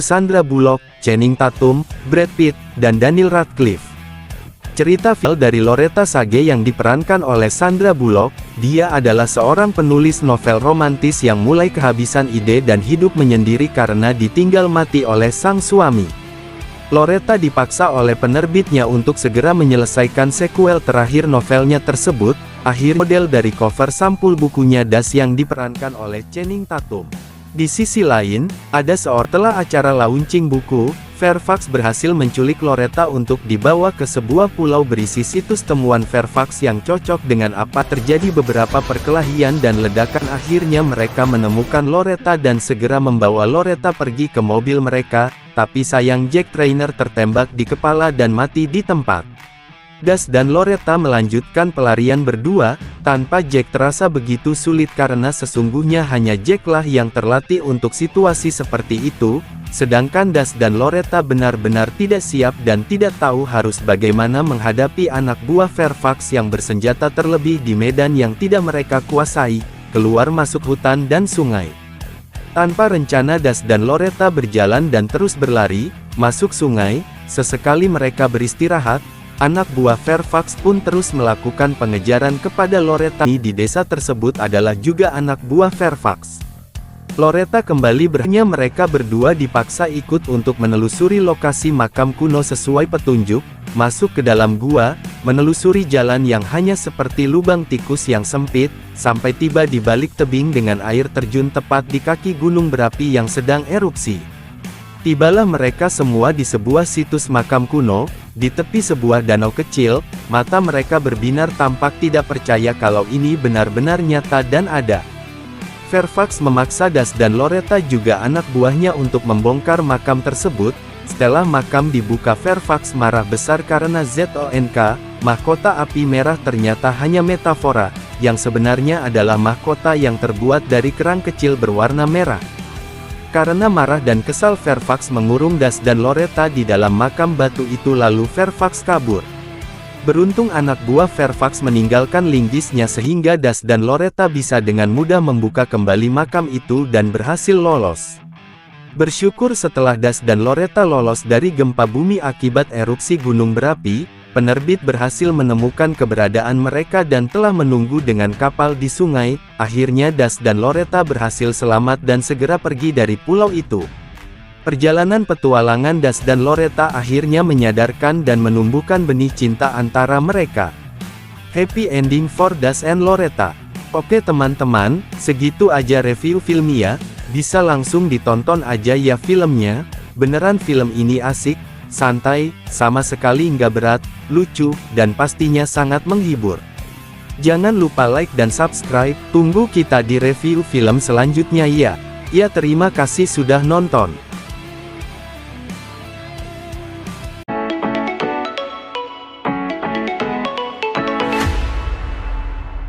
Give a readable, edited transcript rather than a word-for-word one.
Sandra Bullock, Channing Tatum, Brad Pitt, dan Daniel Radcliffe. Cerita film dari Loretta Sage yang diperankan oleh Sandra Bullock. Dia adalah seorang penulis novel romantis yang mulai kehabisan ide dan hidup menyendiri karena ditinggal mati oleh sang suami. Loretta dipaksa oleh penerbitnya untuk segera menyelesaikan sequel terakhir novelnya tersebut. Akhir model dari cover sampul bukunya Das yang diperankan oleh Channing Tatum. Di sisi lain, ada setelah acara launching buku, Fairfax berhasil menculik Loretta untuk dibawa ke sebuah pulau berisi situs temuan Fairfax yang cocok dengan apa terjadi beberapa perkelahian dan ledakan. Akhirnya mereka menemukan Loretta dan segera membawa Loretta pergi ke mobil mereka, tapi sayang Jack Trainer tertembak di kepala dan mati di tempat. Das dan Loretta melanjutkan pelarian berdua, tanpa Jack terasa begitu sulit karena sesungguhnya hanya Jack lah yang terlatih untuk situasi seperti itu, sedangkan Das dan Loretta benar-benar tidak siap dan tidak tahu harus bagaimana menghadapi anak buah Fairfax yang bersenjata terlebih di medan yang tidak mereka kuasai, keluar masuk hutan dan sungai. Tanpa rencana Das dan Loretta berjalan dan terus berlari, masuk sungai, sesekali mereka beristirahat. Anak buah Fairfax pun terus melakukan pengejaran kepada Loretta. Di desa tersebut adalah juga anak buah Fairfax. Loretta kembali berhanya mereka berdua dipaksa ikut untuk menelusuri lokasi makam kuno sesuai petunjuk, masuk ke dalam gua, menelusuri jalan yang hanya seperti lubang tikus yang sempit, sampai tiba di balik tebing dengan air terjun tepat di kaki gunung berapi yang sedang erupsi. Tibalah mereka semua di sebuah situs makam kuno, di tepi sebuah danau kecil. Mata mereka berbinar tampak tidak percaya kalau ini benar-benar nyata dan ada. Fairfax memaksa Das dan Loretta juga anak buahnya untuk membongkar makam tersebut. Setelah makam dibuka, Fairfax marah besar karena ZONK, mahkota api merah ternyata hanya metafora, yang sebenarnya adalah mahkota yang terbuat dari kerang kecil berwarna merah. Karena marah dan kesal, Fairfax mengurung Das dan Loretta di dalam makam batu itu lalu Fairfax kabur. Beruntung anak buah Fairfax meninggalkan linggisnya sehingga Das dan Loretta bisa dengan mudah membuka kembali makam itu dan berhasil lolos. Bersyukur setelah Das dan Loretta lolos dari gempa bumi akibat erupsi gunung berapi, penerbit berhasil menemukan keberadaan mereka dan telah menunggu dengan kapal di sungai. Akhirnya Das dan Loretta berhasil selamat dan segera pergi dari pulau itu. Perjalanan petualangan Das dan Loretta akhirnya menyadarkan dan menumbuhkan benih cinta antara mereka. Happy ending for Das and Loretta. Oke teman-teman, segitu aja review filmnya, bisa langsung ditonton aja ya filmnya. Beneran film ini asik, santai, sama sekali nggak berat, lucu, dan pastinya sangat menghibur. Jangan lupa like dan subscribe, tunggu kita di review film selanjutnya ya. Ya terima kasih sudah nonton.